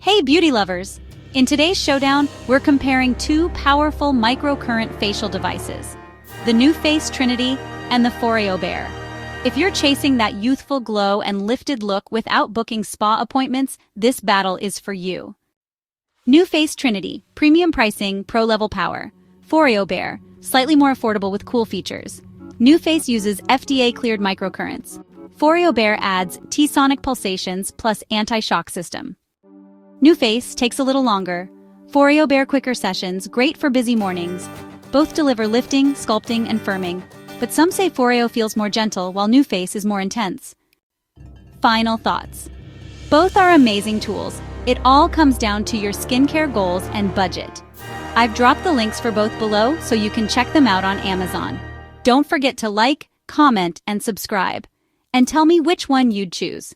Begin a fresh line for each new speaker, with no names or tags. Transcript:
Hey beauty lovers! In today's showdown, we're comparing two powerful microcurrent facial devices, the NuFACE Trinity and the Foreo Bear. If you're chasing that youthful glow and lifted look without booking spa appointments, this battle is for you. NuFACE Trinity, premium pricing, pro-level power. Foreo Bear, slightly more affordable with cool features. NuFACE uses FDA-cleared microcurrents. Foreo Bear adds T-sonic pulsations plus anti-shock system. NuFACE takes a little longer. Foreo Bear quicker sessions, great for busy mornings. Both deliver lifting, sculpting, and firming, but some say Foreo feels more gentle while NuFACE is more intense. Final thoughts. Both are amazing tools. It all comes down to your skincare goals and budget. I've dropped the links for both below so you can check them out on Amazon. Don't forget to like, comment, and subscribe. And tell me which one you'd choose.